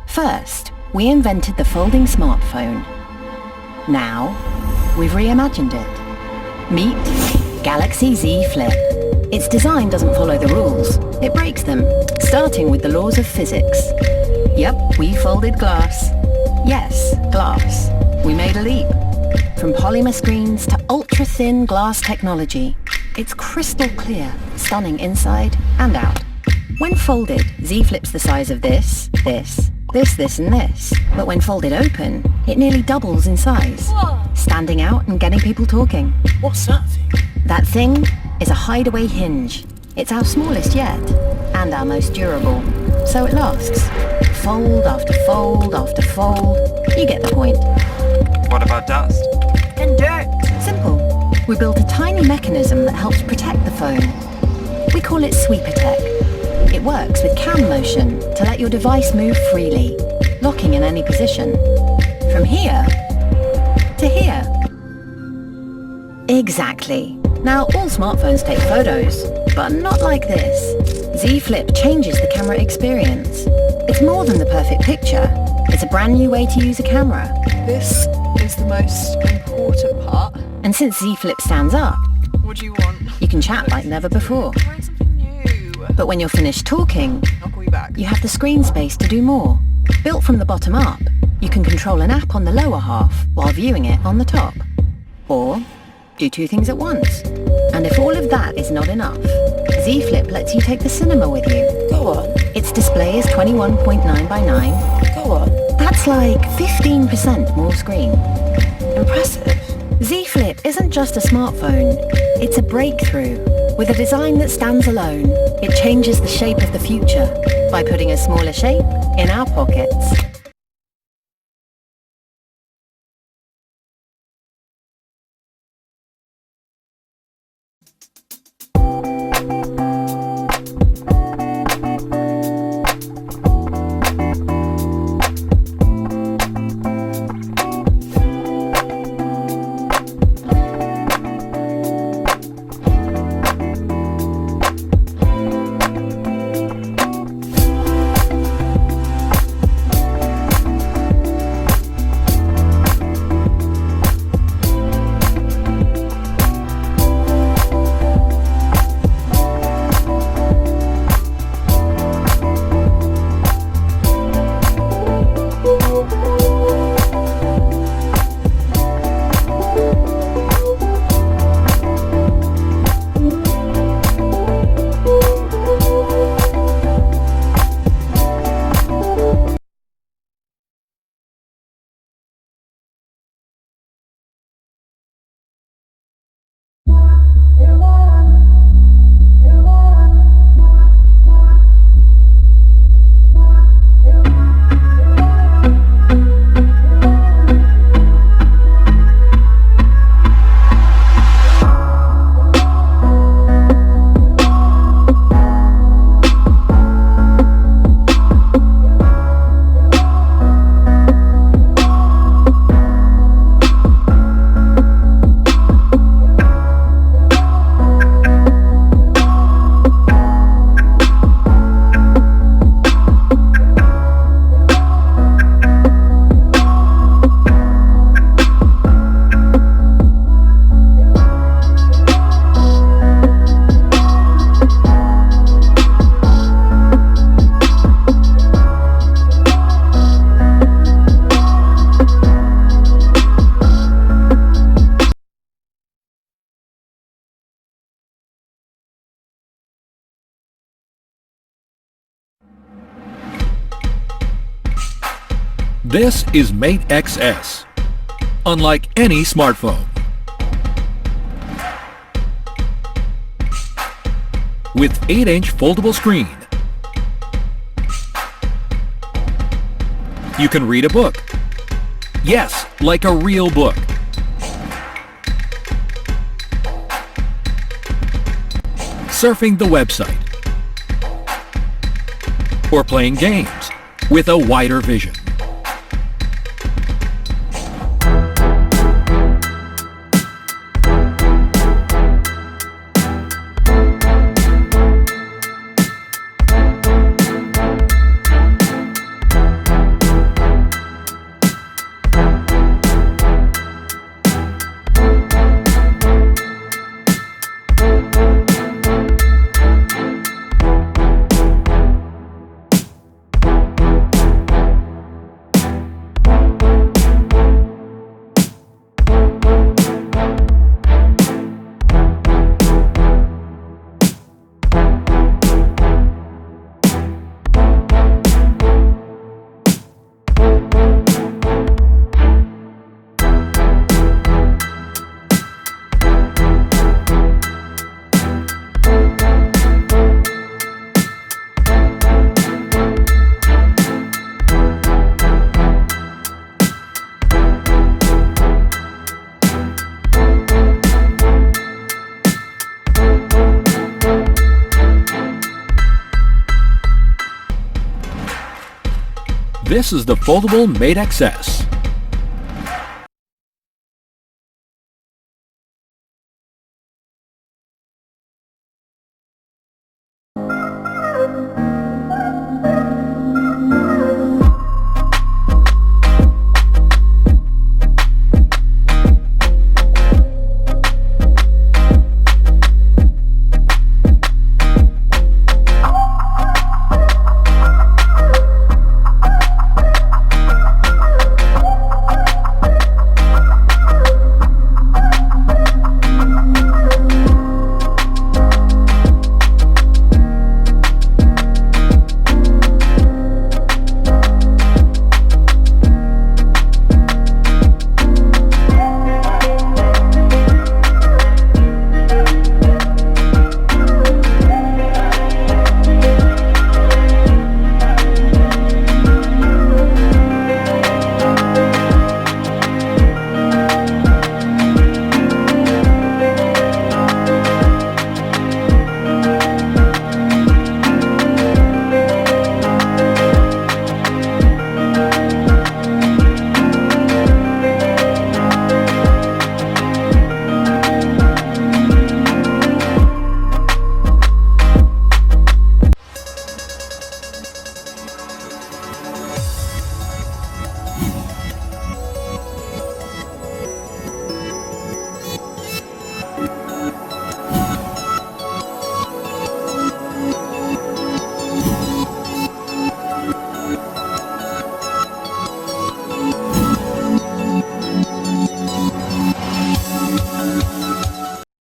First, we invented the folding smartphone. Now, we've reimagined it. Meet Galaxy Z Flip. Its design doesn't follow the rules. It breaks them, starting with the laws of physics. Yep, we folded glass. Yes, glass. We made a leap. From polymer screens to ultra-thin glass technology. It's crystal clear, stunning inside and out. When folded, Z Flip's the size of this, and this. But when folded open, it nearly doubles in size. Whoa. Standing out and getting people talking. What's that thing? That thing is a hideaway hinge. It's our smallest yet, and our most durable. So it lasts. Fold after fold after fold. You get the point. What about dust? And dirt. Simple. We built a tiny mechanism that helps protect the phone. We call it Sweeper Tech. It works with cam motion to let your device move freely, locking in any position. From here to here. Exactly. Now all smartphones take photos, but not like this. Z Flip changes the camera experience. It's more than the perfect picture. It's a brand new way to use a camera. This is the most important part. And since Z Flip stands up, What do you want? you can chat like never before. Try something new. But when you're finished talking, I'll call you back. you have the screen space to do more. Built from the bottom up, you can control an app on the lower half while viewing it on the top. Or do two things at once. And if all of that is not enough, Z Flip lets you take the cinema with you. Go on. Its display is 21.9 by 9. Go on. That's like 15% more screen. Impressive. Z Flip isn't just a smartphone, it's a breakthrough. With a design that stands alone, it changes the shape of the future by putting a smaller shape in our pockets. This is Mate XS. Unlike any smartphone. With 8-inch foldable screen. You can read a book. Yes, like a real book. Surfing the website. Or playing games with a wider vision. This is the foldable Mate XS.